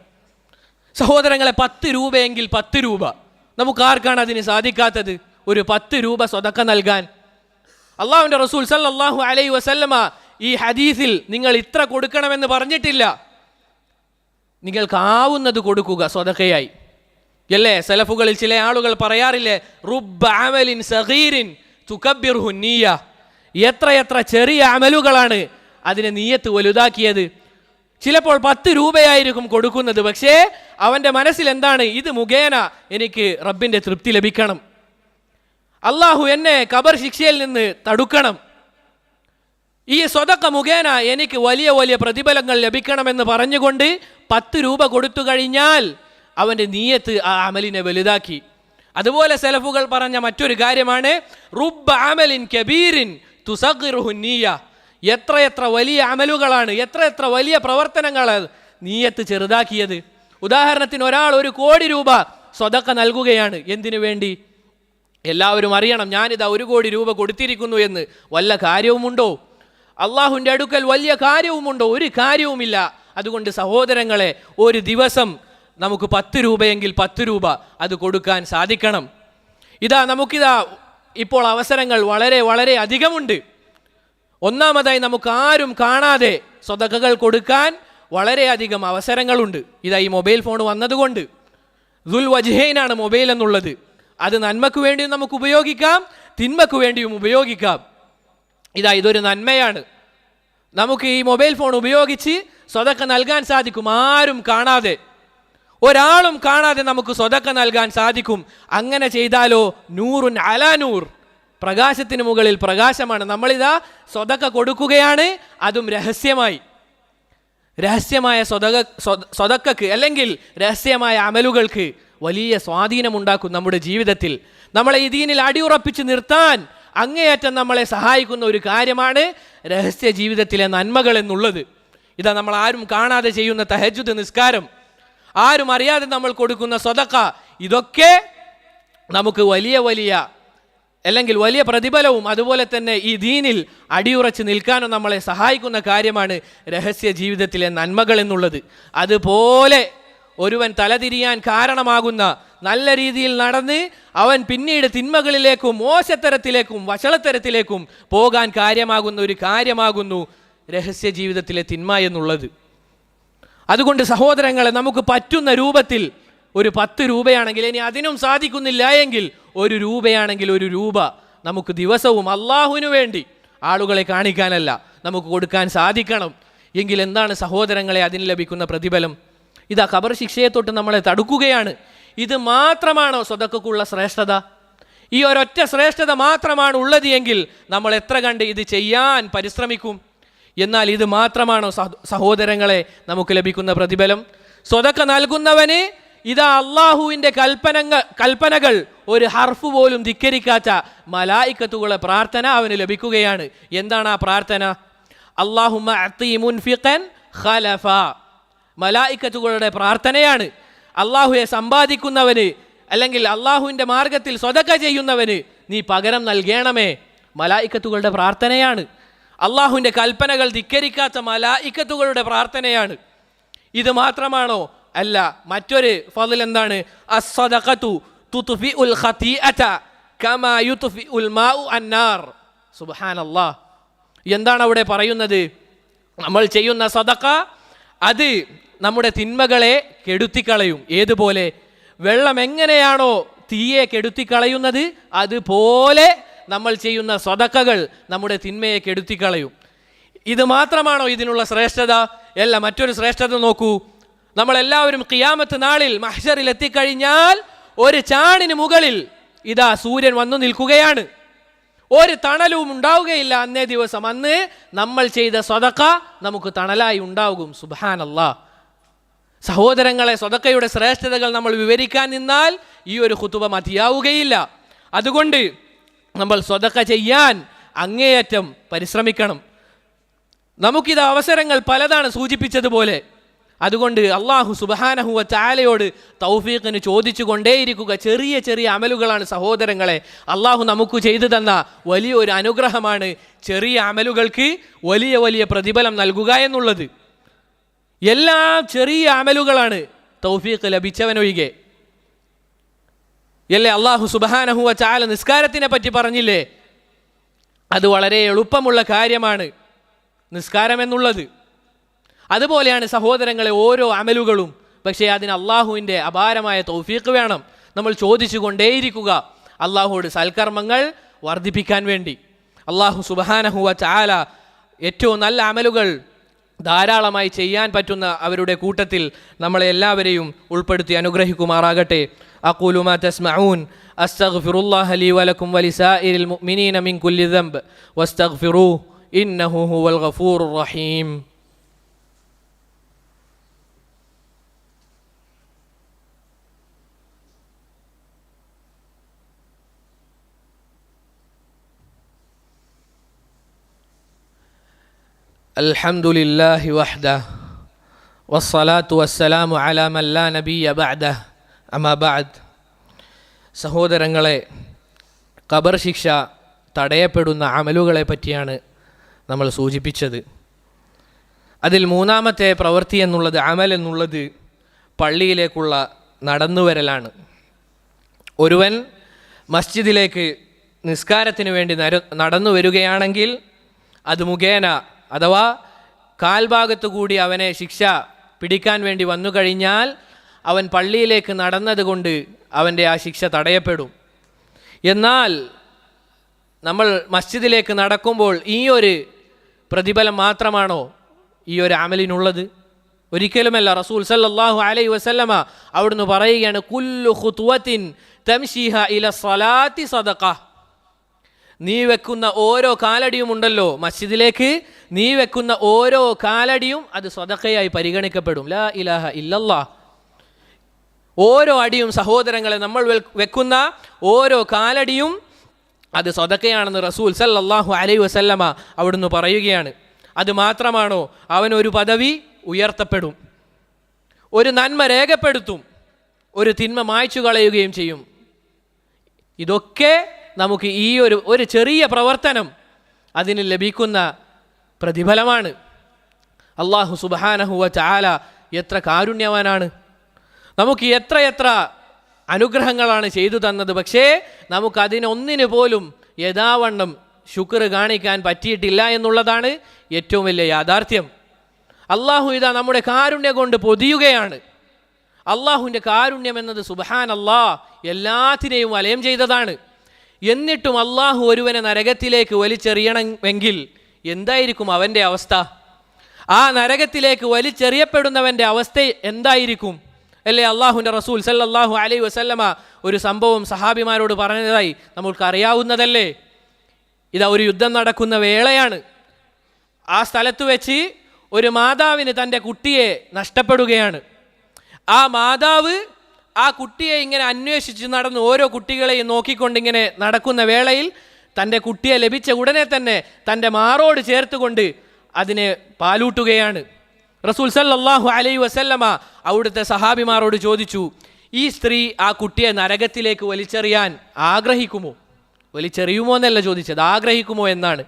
സഹോദരങ്ങളെ, 10 രൂപയെങ്കിൽ 10 രൂപ. നമുക്ക് ആർക്കാണ് അതിന് സാധിക്കാത്തത്? ഒരു 10 രൂപ സ്വതക്ക നൽകാൻ. അള്ളാഹുവിൻ്റെ റസൂൽ സല്ലല്ലാഹു അലൈഹി വസല്ലമ ഈ ഹദീസിൽ നിങ്ങൾ ഇത്ര കൊടുക്കണമെന്ന് പറഞ്ഞിട്ടില്ല. നിങ്ങൾക്കാവുന്നത് കൊടുക്കുക സ്വതക്കയായി. അല്ലേ? സലഫുകളിൽ ചില ആളുകൾ പറയാറില്ലേ, റുബ്ബ അമലിൻ സഗീരിൻ തുകബ്ബിറുഹു നിയ്യ. എത്രയെത്ര ചെറിയ അമലുകളാണ് അതിനെ നിയ്യത്ത് വലുതാക്കിയത്. ചിലപ്പോൾ 10 രൂപയായിരിക്കും കൊടുക്കുന്നത്, പക്ഷേ അവൻ്റെ മനസ്സിൽ എന്താണ്? ഇത് മുഖേന എനിക്ക് റബ്ബിൻ്റെ തൃപ്തി ലഭിക്കണം, അള്ളാഹു എന്നെ ഖബർ ശിക്ഷയിൽ നിന്ന് തടുക്കണം, ഈ സ്വതക്ക മുഖേന എനിക്ക് വലിയ വലിയ പ്രതിഫലങ്ങൾ ലഭിക്കണമെന്ന് പറഞ്ഞുകൊണ്ട് 10 രൂപ കൊടുത്തു കഴിഞ്ഞാൽ അവൻ്റെ നിയ്യത്ത് ആ അമലിനെ വലുതാക്കി. അതുപോലെ സലഫുകൾ പറഞ്ഞ മറ്റൊരു കാര്യമാണ് റുബ്ബ അമലിൻ കബീരിൻ തുസഗ്ഗിറുഹു നിയ്യ. എത്രയെത്ര വലിയ അമലുകളാണ്, എത്രയെത്ര വലിയ പ്രവർത്തനങ്ങളാണ് നിയ്യത്ത് ചെറുതാക്കിയത്. ഉദാഹരണത്തിന് ഒരാൾ 1 കോടി രൂപ സ്വതക്ക നൽകുകയാണ്. എന്തിനു വേണ്ടി? എല്ലാവരും അറിയണം, ഞാനിതാ 1 കോടി രൂപ കൊടുത്തിരിക്കുന്നു എന്ന്. വല്ല കാര്യവുമുണ്ടോ? അള്ളാഹുവിൻ്റെ അടുക്കൽ വലിയ കാര്യവുമുണ്ടോ? ഒരു കാര്യവുമില്ല. അതുകൊണ്ട് സഹോദരങ്ങളെ, ഒരു ദിവസം നമുക്ക് 10 രൂപയെങ്കിൽ 10 രൂപ അത് കൊടുക്കാൻ സാധിക്കണം. നമുക്കിതാ ഇപ്പോൾ അവസരങ്ങൾ വളരെ വളരെ അധികമുണ്ട്. ഒന്നാമതായി നമുക്ക് ആരും കാണാതെ സ്വതക്കകൾ കൊടുക്കാൻ വളരെയധികം അവസരങ്ങളുണ്ട്. ഈ മൊബൈൽ ഫോൺ വന്നതുകൊണ്ട് ദുൽ വജ്ഹൈനാണ് മൊബൈൽ എന്നുള്ളത്. അത് നന്മയ്ക്ക് വേണ്ടിയും നമുക്ക് ഉപയോഗിക്കാം, തിന്മയ്ക്ക് വേണ്ടിയും ഉപയോഗിക്കാം. ഇതൊരു നന്മയാണ്. നമുക്ക് ഈ മൊബൈൽ ഫോൺ ഉപയോഗിച്ച് സ്വതക്ക നൽകാൻ സാധിക്കും. ആരും കാണാതെ, ഒരാളും കാണാതെ നമുക്ക് സ്വതക്ക നൽകാൻ സാധിക്കും. അങ്ങനെ ചെയ്താലോ നൂറുൻ അലാ നൂർ, പ്രകാശത്തിന് മുകളിൽ പ്രകാശമാണ്. നമ്മളിതാ സ്വതക്ക കൊടുക്കുകയാണ്, അതും രഹസ്യമായ സ്വതക്കക്ക് അല്ലെങ്കിൽ രഹസ്യമായ അമലുകൾക്ക് വലിയ സ്വാധീനമുണ്ടാക്കും നമ്മുടെ ജീവിതത്തിൽ. നമ്മളെ ഈ ദീനിൽ അടിയുറപ്പിച്ച് നിർത്താൻ അങ്ങേയറ്റം നമ്മളെ സഹായിക്കുന്ന ഒരു കാര്യമാണ് രഹസ്യ ജീവിതത്തിലെ നന്മകൾ എന്നുള്ളത്. നമ്മൾ ആരും കാണാതെ ചെയ്യുന്ന തഹജ്ജുദ് നിസ്കാരം, ആരും അറിയാതെ നമ്മൾ കൊടുക്കുന്ന സ്വതക്ക, ഇതൊക്കെ നമുക്ക് വലിയ പ്രതിഫലവും അതുപോലെ തന്നെ ഈ ദീനിൽ അടിയുറച്ച് നിൽക്കാനും നമ്മളെ സഹായിക്കുന്ന കാര്യമാണ് രഹസ്യ ജീവിതത്തിലെ നന്മകൾ എന്നുള്ളത്. അതുപോലെ ഒരുവൻ തലതിരിയാൻ കാരണമാകുന്ന, നല്ല രീതിയിൽ നടന്ന് അവൻ പിന്നീട് തിന്മകളിലേക്കും മോശത്തരത്തിലേക്കും വഷളത്തരത്തിലേക്കും പോകാൻ കാര്യമാകുന്ന ഒരു കാര്യമാകുന്നു രഹസ്യ ജീവിതത്തിലെ തിന്മ എന്നുള്ളത്. അതുകൊണ്ട് സഹോദരങ്ങളെ, നമുക്ക് പറ്റുന്ന രൂപത്തിൽ ഒരു 10 രൂപയാണെങ്കിൽ, ഇനി അതിനും സാധിക്കുന്നില്ല എങ്കിൽ 1 രൂപയാണെങ്കിൽ 1 രൂപ നമുക്ക് ദിവസവും അള്ളാഹുവിനു വേണ്ടി, ആളുകളെ കാണിക്കാനല്ല, നമുക്ക് കൊടുക്കാൻ സാധിക്കണം. എങ്കിൽ എന്താണ് സഹോദരങ്ങളെ അതിന് ലഭിക്കുന്ന പ്രതിഫലം? ഖബർ ശിക്ഷയെ തൊട്ട് നമ്മളെ തടുക്കുകയാണ്. ഇത് മാത്രമാണോ സ്വതക്കക്കുള്ള ശ്രേഷ്ഠത? ഈ ഒരൊറ്റ ശ്രേഷ്ഠത മാത്രമാണ് ഉള്ളത് എങ്കിൽ നമ്മൾ എത്ര കണ്ട് ഇത് ചെയ്യാൻ പരിശ്രമിക്കും. എന്നാൽ ഇത് മാത്രമാണോ സഹോദരങ്ങളെ നമുക്ക് ലഭിക്കുന്ന പ്രതിഫലം? സ്വതക്ക നൽകുന്നവന് അള്ളാഹുവിൻ്റെ കൽപ്പനകൾ ഒരു ഹർഫ് പോലും ധിക്കരിക്കാത്ത മലായിക്കത്തുകളുടെ പ്രാർത്ഥന അവന് ലഭിക്കുകയാണ്. എന്താണ് ആ പ്രാർത്ഥന? അല്ലാഹുമ്മ അഅ്തി മുൻഫിഖൻ ഖലഫ. മലായിക്കത്തുകളുടെ പ്രാർത്ഥനയാണ്. അള്ളാഹുവെ സമ്പാദിക്കുന്നവന് അല്ലെങ്കിൽ അള്ളാഹുവിൻ്റെ മാർഗത്തിൽ സ്വതക്ക ചെയ്യുന്നവന് നീ പകരം നൽകണമേ. മലായിക്കത്തുകളുടെ പ്രാർത്ഥനയാണ്. അള്ളാഹുവിൻ്റെ കൽപ്പനകൾ ധിക്കരിക്കാത്ത മലായിക്കത്തുകളുടെ പ്രാർത്ഥനയാണ്. ഇത് മാത്രമാണോ? അല്ല. മറ്റൊരു ഫള് എന്താണ്? അസ്സദഖതു തുത്ഫിഉൽ ഖതീഅത കമാ യുത്ഫിഉൽ മാഉ അന്നാർ. സുബ്ഹാനല്ലാഹ്. എന്താണ് അവിടെ പറയുന്നത്? നമ്മൾ ചെയ്യുന്ന സദഖ അത് നമ്മുടെ തിന്മകളെ കെടുത്തിക്കളയും. ഏതുപോലെ? വെള്ളം എങ്ങനെയാണോ തീയെ കെടുത്തിക്കളയുന്നത്, അതുപോലെ നമ്മൾ ചെയ്യുന്ന സദഖകൾ നമ്മുടെ തിന്മയെ കെടുത്തിക്കളയും. ഇത് മാത്രമാണോ ഇതിനുള്ള ശ്രേഷ്ഠത? അല്ല. മറ്റൊരു ശ്രേഷ്ഠത നോക്കൂ. നമ്മളെല്ലാവരും ഖിയാമത്ത് നാളിൽ മഹ്ശറിൽ എത്തിക്കഴിഞ്ഞാൽ ഒരു ചാണിന് മുകളിൽ സൂര്യൻ വന്നു നിൽക്കുകയാണ്. ഒരു തണലും ഉണ്ടാവുകയില്ല അന്നേ ദിവസം. അന്ന് നമ്മൾ ചെയ്ത സദഖ നമുക്ക് തണലായി ഉണ്ടാകും. സുബ്ഹാനല്ലാഹ്. സഹോദരങ്ങളെ, സ്വതക്കയുടെ ശ്രേഷ്ഠതകൾ നമ്മൾ വിവരിക്കാൻ നിന്നാൽ ഈ ഒരു ഖുതുബ മതിയാവുകയില്ല. അതുകൊണ്ട് നമ്മൾ സ്വതക്ക ചെയ്യാൻ അങ്ങേയറ്റം പരിശ്രമിക്കണം. നമുക്കിത് അവസരങ്ങൾ പലതാണ് സൂചിപ്പിച്ചതുപോലെ. അതുകൊണ്ട് അള്ളാഹു സുബ്ഹാനഹു വ തആലയോട് തൗഫീഖിന് ചോദിച്ചു കൊണ്ടേയിരിക്കുക. ചെറിയ ചെറിയ അമലുകളാണ് സഹോദരങ്ങളെ അള്ളാഹു നമുക്ക് ചെയ്തു തന്ന വലിയൊരു അനുഗ്രഹമാണ്. ചെറിയ അമലുകൾക്ക് വലിയ വലിയ പ്രതിഫലം നൽകുക എന്നുള്ളത്. എല്ലാം ചെറിയ അമലുകളാണ് തൗഫീഖ് ലഭിച്ചവനൊഴികെ. അല്ലേ അള്ളാഹു സുബ്ഹാനഹു വ തആല നിസ്കാരത്തിനെ പറ്റി പറഞ്ഞില്ലേ? അത് വളരെ എളുപ്പമുള്ള കാര്യമാണ് നിസ്കാരം എന്നുള്ളത്. അതുപോലെയാണ് സഹോദരങ്ങളെ ഓരോ അമലുകളും. പക്ഷേ അതിന് അള്ളാഹുവിൻ്റെ അപാരമായ തൗഫീഖ് വേണം. നമ്മൾ ചോദിച്ചു കൊണ്ടേയിരിക്കുക അള്ളാഹുവോട് സൽക്കർമ്മങ്ങൾ വർദ്ധിപ്പിക്കാൻ വേണ്ടി. അള്ളാഹു സുബ്ഹാനഹു വ തആല ഏറ്റവും നല്ല അമലുകൾ ധാരാളമായി ചെയ്യാൻ പറ്റുന്ന അവരുടെ കൂട്ടത്തിൽ നമ്മളെ എല്ലാവരെയും ഉൾപ്പെടുത്തി അനുഗ്രഹിക്കുമാറാകട്ടെ. അഖൂലു മാ തസ്മഊൻ അസ്തഗ്ഫിറുല്ലാഹ ലീ വലക്കും വലിസാഇരിൽ മുഅ്മിനീന മിൻ കുല്ലി ദംബ് വസ്തഗ്ഫിറൂഹു ഇന്നഹു ഹുവൽ ഗഫൂറുർ റഹീം. അൽഹംദുലില്ലാഹി വഹ്ദഹു വസ്സലാത്തു വസ്സലാമു അലാ മൻ ലാ നബിയ്യ ബഅദഹു അമ്മാ ബഅദ്. സഹോദരങ്ങളെ, ഖബർ ശിക്ഷ തടയപ്പെടുന്ന അമലുകളെ പറ്റിയാണ് നമ്മൾ സൂചിപ്പിച്ചത്. അതിൽ മൂന്നാമത്തെ പ്രവൃത്തി എന്നുള്ളത്, അമൽ എന്നുള്ളത് പള്ളിയിലേക്കുള്ള നടന്നുവരലാണ്. ഒരുവൻ മസ്ജിദിലേക്ക് നിസ്കാരത്തിന് വേണ്ടി നടന്നു വരികയാണെങ്കിൽ അത് മുഖേന, അഥവാ കാൽഭാഗത്തു കൂടി അവനെ ശിക്ഷ പിടിക്കാൻ വേണ്ടി വന്നു കഴിഞ്ഞാൽ അവൻ പള്ളിയിലേക്ക് നടന്നതുകൊണ്ട് അവൻ്റെ ആ ശിക്ഷ തടയപ്പെടും. എന്നാൽ നമ്മൾ മസ്ജിദിലേക്ക് നടക്കുമ്പോൾ ഈ ഒരു പ്രതിഫലം മാത്രമാണോ ഈ ഒരു അമലിനുള്ളത്? ഒരിക്കലുമല്ല. റസൂൽ സല്ലല്ലാഹു അലൈഹി വസല്ലമ അവിടുന്ന് പറയുകയാണ്, കുല്ലു ഖുത്വത്തിൻ തംശീഹ ഇല സ്വലാത്തി സദഖ. നീ വെക്കുന്ന ഓരോ കാലടിയും ഉണ്ടല്ലോ മസ്ജിദിലേക്ക്, നീ വെക്കുന്ന ഓരോ കാലടിയും അത് സദഖയായി പരിഗണിക്കപ്പെടും. ലാ ഇലാഹ ഇല്ലല്ലാഹ്. ഓരോ അടിയും സഹോദരങ്ങളെ, നമ്മൾ വെക്കുന്ന ഓരോ കാലടിയും അത് സദഖയാണെന്ന് റസൂൽ സല്ലല്ലാഹു അലൈഹി വസല്ലമ അവിടുന്ന് പറയുകയാണ്. അത് മാത്രമാണോ? അവനൊരു പദവി ഉയർത്തപ്പെടും, ഒരു നന്മ രേഖപ്പെടുത്തും, ഒരു തിന്മ മായ്ച്ചു കളയുകയും ചെയ്യും. ഇതൊക്കെ നമുക്ക് ഈ ഒരു ചെറിയ പ്രവർത്തനം അതിന് ലഭിക്കുന്ന പ്രതിഫലമാണ്. അല്ലാഹു സുബ്ഹാനഹു വ തആല എത്ര കാരുണ്യവാനാണ്. നമുക്ക് എത്ര അനുഗ്രഹങ്ങളാണ് ചെയ്തു തന്നത്. പക്ഷേ നമുക്കതിനൊന്നിന് പോലും യഥാവണ്ണം ശുക്ർ കാണിക്കാൻ പറ്റിയിട്ടില്ല എന്നുള്ളതാണ് ഏറ്റവും വലിയ യാഥാർത്ഥ്യം. അള്ളാഹു ഇതാ നമ്മുടെ കാരുണ്യം കൊണ്ട് പൊതിയുകയാണ്. അള്ളാഹുവിൻ്റെ കാരുണ്യം എന്നത് സുബ്ഹാനല്ലാഹ് എല്ലാത്തിനെയും വലയം ചെയ്തതാണ്. എന്നിട്ടും അള്ളാഹു ഒരുവനെ നരകത്തിലേക്ക് വലിച്ചെറിയണമെങ്കിൽ എന്തായിരിക്കും അവൻ്റെ അവസ്ഥ? ആ നരകത്തിലേക്ക് വലിച്ചെറിയപ്പെടുന്നവൻ്റെ അവസ്ഥ എന്തായിരിക്കും? അല്ലേ അള്ളാഹുവിൻ്റെ റസൂൽ സല്ലല്ലാഹു അലൈഹി വസല്ലമ ഒരു സംഭവം സഹാബിമാരോട് പറഞ്ഞതായി നമ്മൾക്ക് അറിയാവുന്നതല്ലേ. ഇതാ ഒരു യുദ്ധം നടക്കുന്ന വേളയാണ്. ആ സ്ഥലത്ത് വെച്ച് ഒരു മാതാവിന് തൻ്റെ കുട്ടിയെ നഷ്ടപ്പെടുകയാണ്. ആ മാതാവ് ആ കുട്ടിയെ ഇങ്ങനെ അന്വേഷിച്ച് നടന്ന് ഓരോ കുട്ടികളെയും നോക്കിക്കൊണ്ടിങ്ങനെ നടക്കുന്ന വേളയിൽ തൻ്റെ കുട്ടിയെ ലഭിച്ച ഉടനെ തന്നെ തൻ്റെ മാറോട് ചേർത്തുകൊണ്ട് അതിനെ പാലൂട്ടുകയാണ്. റസൂൽ സല്ലല്ലാഹു അലൈഹി വസല്ലമ അവിടുത്തെ സഹാബിമാരോട് ചോദിച്ചു, ഈ സ്ത്രീ ആ കുട്ടിയെ നരകത്തിലേക്ക് വലിച്ചെറിയാൻ ആഗ്രഹിക്കുമോ? വലിച്ചെറിയുമോ എന്നല്ല ചോദിച്ചത്, ആഗ്രഹിക്കുമോ എന്നാണ്.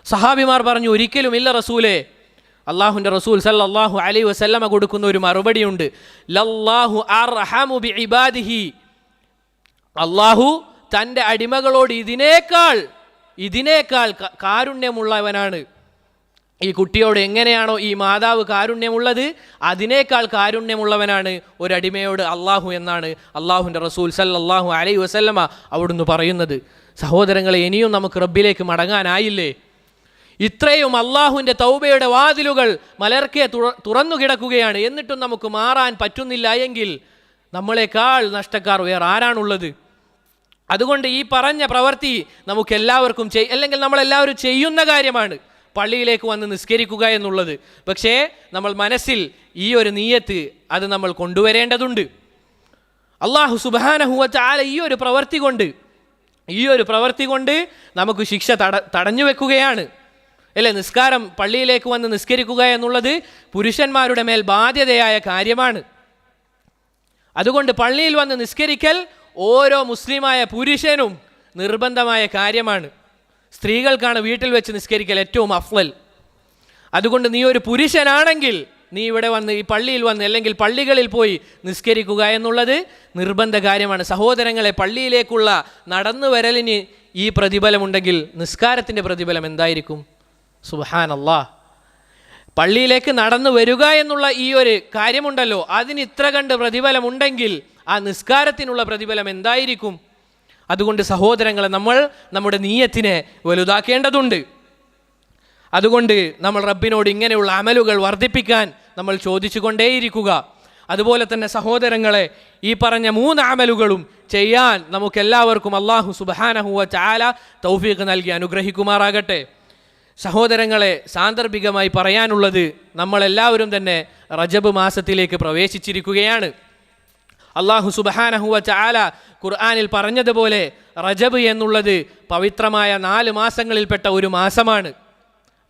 സഹാബിമാർ പറഞ്ഞു, ഒരിക്കലും ഇല്ല റസൂലേ. അള്ളാഹുവിൻ്റെ റസൂൽ സല്ലല്ലാഹു അലൈഹി വസല്ലമ കൊടുക്കുന്ന ഒരു മറുപടിയുണ്ട്, ലല്ലാഹു അർഹമു ബിഇബാദിഹി. അള്ളാഹു തൻ്റെ അടിമകളോട് ഇതിനേക്കാൾ കാരുണ്യമുള്ളവനാണ്. ഈ കുട്ടിയോട് എങ്ങനെയാണോ ഈ മാതാവ് കാരുണ്യമുള്ളത്, അതിനേക്കാൾ കാരുണ്യമുള്ളവനാണ് ഒരടിമയോട് അള്ളാഹു എന്നാണ് അള്ളാഹുവിൻ്റെ റസൂൽ സല്ലല്ലാഹു അലൈഹി വസല്ലമ അവിടുന്ന് പറയുന്നത്. സഹോദരങ്ങളെ, ഇനിയും നമുക്ക് റബ്ബിലേക്ക് മടങ്ങാനായില്ലേ? ഇത്രയും അള്ളാഹുവിൻ്റെ തൗബയുടെ വാതിലുകൾ മലർക്കെ തുറന്നു കിടക്കുകയാണ്. എന്നിട്ടും നമുക്ക് മാറാൻ പറ്റുന്നില്ല എങ്കിൽ നമ്മളെക്കാൾ നഷ്ടക്കാർ വേറെ ആരാണുള്ളത്? അതുകൊണ്ട് ഈ പറഞ്ഞ പ്രവൃത്തി നമുക്കെല്ലാവർക്കും അല്ലെങ്കിൽ നമ്മളെല്ലാവരും ചെയ്യുന്ന കാര്യമാണ്. പള്ളിയിലേക്ക് വന്ന് നിസ്കരിക്കുക എന്നുള്ളത്. പക്ഷേ നമ്മൾ മനസ്സിൽ ഈ ഒരു നിയ്യത്ത് അത് നമ്മൾ കൊണ്ടുവരേണ്ടതുണ്ട്. അല്ലാഹു സുബ്ഹാനഹു വ തആല ഈ ഒരു പ്രവൃത്തി കൊണ്ട് നമുക്ക് ശിക്ഷ തടഞ്ഞു വെക്കുകയാണ്. അല്ലേ? നിസ്കാരം, പള്ളിയിലേക്ക് വന്ന് നിസ്കരിക്കുക എന്നുള്ളത് പുരുഷന്മാരുടെ മേൽ ബാധ്യതയായ കാര്യമാണ്. അതുകൊണ്ട് പള്ളിയിൽ വന്ന് നിസ്കരിക്കൽ ഓരോ മുസ്ലിമായ പുരുഷനും നിർബന്ധമായ കാര്യമാണ്. സ്ത്രീകൾക്കാണ് വീട്ടിൽ വെച്ച് നിസ്കരിക്കൽ ഏറ്റവും അഫ്ളൽ. അതുകൊണ്ട് നീ ഒരു പുരുഷനാണെങ്കിൽ നീ ഇവിടെ വന്ന് ഈ പള്ളിയിൽ വന്ന് അല്ലെങ്കിൽ പള്ളികളിൽ പോയി നിസ്കരിക്കുക എന്നുള്ളത് നിർബന്ധ കാര്യമാണ്. സഹോദരങ്ങളെ, പള്ളിയിലേക്കുള്ള നടന്നു വരലിന് ഈ പ്രതിഫലമുണ്ടെങ്കിൽ നിസ്കാരത്തിൻ്റെ പ്രതിഫലം എന്തായിരിക്കും? സുബ്ഹാനല്ലാഹ്. പള്ളിയിലേക്ക് നടന്നു വരിക എന്നുള്ള ഈ ഒരു കാര്യമുണ്ടല്ലോ, അതിന് ഇത്ര കണ്ട് പ്രതിഫലമുണ്ടെങ്കിൽ ആ നിസ്കാരത്തിനുള്ള പ്രതിഫലം എന്തായിരിക്കും? അതുകൊണ്ട് സഹോദരങ്ങളെ, നമ്മൾ നമ്മുടെ നിയ്യത്തിനെ വലുതാക്കേണ്ടതുണ്ട്. അതുകൊണ്ട് നമ്മൾ റബ്ബിനോട് ഇങ്ങനെയുള്ള അമലുകൾ വർദ്ധിപ്പിക്കാൻ നമ്മൾ ചോദിച്ചു കൊണ്ടേയിരിക്കുക. അതുപോലെ തന്നെ സഹോദരങ്ങളെ, ഈ പറഞ്ഞ 3 അമലുകളും ചെയ്യാൻ നമുക്കെല്ലാവർക്കും അല്ലാഹു സുബ്ഹാനഹു വ തആല തൗഫീഖ് നൽകി അനുഗ്രഹിക്കുമാറാകട്ടെ. സഹോദരങ്ങളെ, സാന്ദർഭികമായി പറയാനുള്ളത്, നമ്മളെല്ലാവരും തന്നെ റജബ് മാസത്തിലേക്ക് പ്രവേശിച്ചിരിക്കുകയാണ്. അല്ലാഹു സുബ്ഹാനഹു വ തആല ഖുർആനിൽ പറഞ്ഞതുപോലെ റജബ് എന്നുള്ളത് പവിത്രമായ 4 മാസങ്ങളിൽപ്പെട്ട ഒരു മാസമാണ്.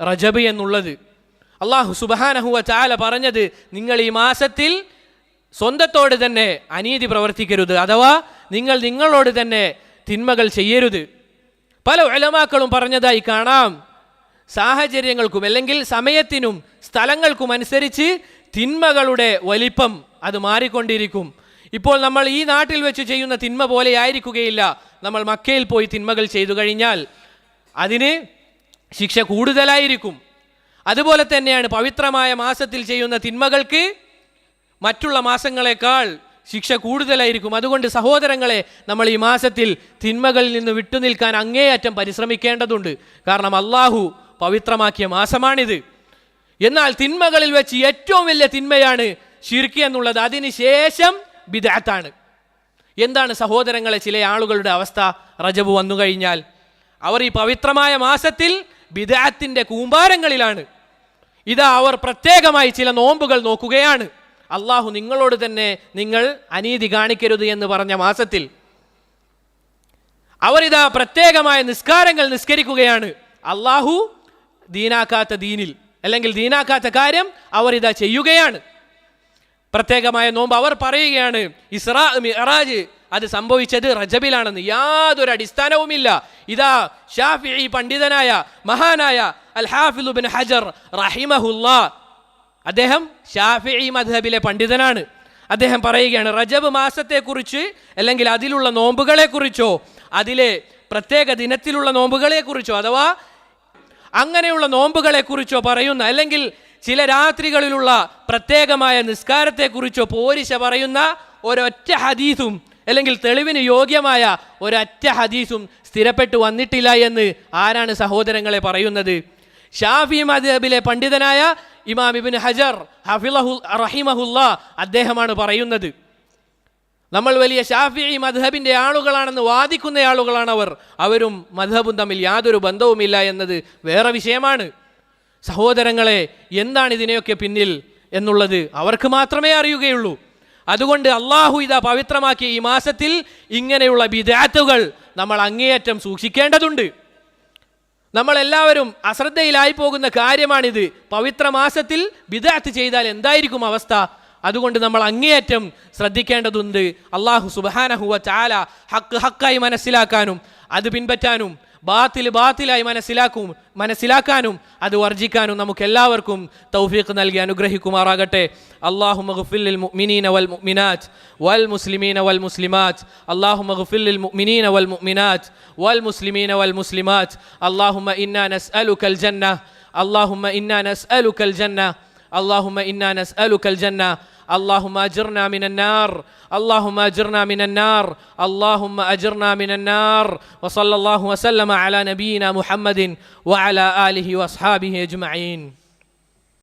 റജബ് എന്നുള്ളത് അല്ലാഹു സുബ്ഹാനഹു വ തആല പറഞ്ഞത്, നിങ്ങൾ ഈ മാസത്തിൽ സ്വന്തത്തോട് തന്നെ അനീതി പ്രവർത്തിക്കരുത്, അഥവാ നിങ്ങൾ നിങ്ങളോട് തന്നെ തിന്മകൾ ചെയ്യരുത്. പല ഉലമാക്കളും പറഞ്ഞതായി കാണാം, സാഹചര്യങ്ങൾക്കും അല്ലെങ്കിൽ സമയത്തിനും സ്ഥലങ്ങൾക്കും അനുസരിച്ച് തിന്മകളുടെ വലിപ്പം അത് മാറിക്കൊണ്ടിരിക്കും. ഇപ്പോൾ നമ്മൾ ഈ നാട്ടിൽ വെച്ച് ചെയ്യുന്ന തിന്മ പോലെ ആയിരിക്കുകയില്ല നമ്മൾ മക്കയിൽ പോയി തിന്മകൾ ചെയ്തു കഴിഞ്ഞാൽ അതിന് ശിക്ഷ കൂടുതലായിരിക്കും. അതുപോലെ തന്നെയാണ് പവിത്രമായ മാസത്തിൽ ചെയ്യുന്ന തിന്മകൾക്ക് മറ്റുള്ള മാസങ്ങളെക്കാൾ ശിക്ഷ കൂടുതലായിരിക്കും. അതുകൊണ്ട് സഹോദരങ്ങളെ, നമ്മൾ ഈ മാസത്തിൽ തിന്മകളിൽ നിന്ന് വിട്ടുനിൽക്കാൻ അങ്ങേയറ്റം പരിശ്രമിക്കേണ്ടതുണ്ട്. കാരണം അല്ലാഹു പവിത്രമാക്കിയ മാസമാണിത്. എന്നാൽ തിന്മകളിൽ വെച്ച് ഏറ്റവും വലിയ തിന്മയാണ് ശിർക്ക് എന്നുള്ളത്. അതിനുശേഷം ബിദ്അത്താണ്. എന്താണ് സഹോദരങ്ങളെ ചില ആളുകളുടെ അവസ്ഥ? റജബ് വന്നു കഴിഞ്ഞാൽ അവർ ഈ പവിത്രമായ മാസത്തിൽ ബിദ്അത്തിന്റെ കൂമ്പാരങ്ങളിലാണ്. ഇതാ അവർ പ്രത്യേകമായി ചില നോമ്പുകൾ നോക്കുകയാണ്. അല്ലാഹു നിങ്ങളോട് തന്നെ നിങ്ങൾ അനീതി കാണിക്കരുത് എന്ന് പറഞ്ഞ മാസത്തിൽ അവരിതാ പ്രത്യേകമായ നിസ്കാരങ്ങൾ നിസ്കരിക്കുകയാണ്. അല്ലാഹു ദീനാക്കാത്ത ദീനിൽ അല്ലെങ്കിൽ ദീനാക്കാത്ത കാര്യം അവർ ഇതാ ചെയ്യുകയാണ്. പ്രത്യേകമായ നോമ്പ് അവർ പറയുകയാണ് ഇസ്രാ മിഅ്റാജ് അത് സംഭവിച്ചത് റജബിലാണെന്ന്. യാതൊരു അടിസ്ഥാനവുമില്ല. ഇതാ ഷാഫിഈ പണ്ഡിതനായ മഹാനായ അൽ ഹാഫിള് ഇബ്നു ഹജർ റഹിമഹുല്ലാ, അദ്ദേഹം ഷാഫിഈ മദ്ഹബിലെ പണ്ഡിതനാണ്. അദ്ദേഹം പറയുകയാണ്, റജബ് മാസത്തെക്കുറിച്ച് അല്ലെങ്കിൽ അതിലുള്ള നോമ്പുകളെക്കുറിച്ചോ അതിലെ പ്രത്യേക ദിനത്തിലുള്ള നോമ്പുകളെക്കുറിച്ചോ അഥവാ അങ്ങനെയുള്ള നോമ്പുകളെക്കുറിച്ചോ പറയുന്ന അല്ലെങ്കിൽ ചില രാത്രികളിലുള്ള പ്രത്യേകമായ നിസ്കാരത്തെക്കുറിച്ചോ പോരിശ പറയുന്ന ഒരൊറ്റ ഹദീസും അല്ലെങ്കിൽ തെളിവിന് യോഗ്യമായ ഒരൊറ്റ ഹദീസും സ്ഥിരപ്പെട്ടു വന്നിട്ടില്ല എന്ന് ആരാണ് സഹോദരങ്ങളെ പറയുന്നത്? ഷാഫി മദ്ഹബിലെ പണ്ഡിതനായ ഇമാം ഇബ്നു ഹജർ റഹിമഹുല്ലാ അദ്ദേഹമാണ് പറയുന്നത്. നമ്മൾ വലിയ ഷാഫിഈ മദ്ഹബിൻ്റെ ആളുകളാണെന്ന് വാദിക്കുന്ന ആളുകളാണ് അവരും മദ്ഹബും തമ്മിൽ യാതൊരു ബന്ധവുമില്ല എന്നത് വേറെ വിഷയമാണ്. സഹോദരങ്ങളെ, എന്താണ് ഇതിനെയൊക്കെ പിന്നിൽ എന്നുള്ളത് അവർക്ക് മാത്രമേ അറിയുകയുള്ളൂ. അതുകൊണ്ട് അല്ലാഹു ഇതാ പവിത്രമാക്കിയ ഈ മാസത്തിൽ ഇങ്ങനെയുള്ള ബിദ്അത്തുകൾ നമ്മൾ അങ്ങേയറ്റം സൂക്ഷിക്കേണ്ടതുണ്ട്. നമ്മളെല്ലാവരും അശ്രദ്ധയിലായി പോകുന്ന കാര്യമാണിത്. പവിത്ര മാസത്തിൽ ബിദ്അത്ത് ചെയ്താൽ എന്തായിരിക്കും അവസ്ഥ? അതുകൊണ്ട് നമ്മൾ അങ്ങേയറ്റം ശ്രദ്ധിക്കേണ്ടതുണ്ട്. അല്ലാഹു സുബ്ഹാനഹു വ തആല ഹക്ക് ഹക്കായി മനസ്സിലാക്കാനും അത് പിൻപറ്റാനും ബാത്തിൽ ബാത്തിലായി മനസ്സിലാക്കാനും അത് വർജിക്കാനും നമുക്ക് എല്ലാവർക്കും തൗഫീഖ് നൽകി അനുഗ്രഹിക്കുമാറാകട്ടെ. അല്ലാഹുമ്മ ഗ്ഫിർ ലിൽ മുഅ്മിനീന വൽ മുഅ്മിനാത്ത് വൽ മുസ്ലിമീന വൽ മുസ്ലിമാത്ത്. അല്ലാഹുമ്മ ഗ്ഫിർ ലിൽ മുഅ്മിനീന വൽ മുഅ്മിനാത്ത് വൽ മുസ്ലിമീന വൽ മുസ്ലിമാത്ത്. അല്ലാഹുമ്മ ഇന്നാ നസ്അലുകൽ ജന്ന. അല്ലാഹുമ്മ ഇന്നാ നസ്അലുകൽ ജന്ന. اللهم إنا نسألك الجنة. اللهم أجرنا من النار. اللهم أجرنا من النار. اللهم أجرنا من النار. وصلى الله وسلم على نبينا محمد وعلى آله وأصحابه أجمعين.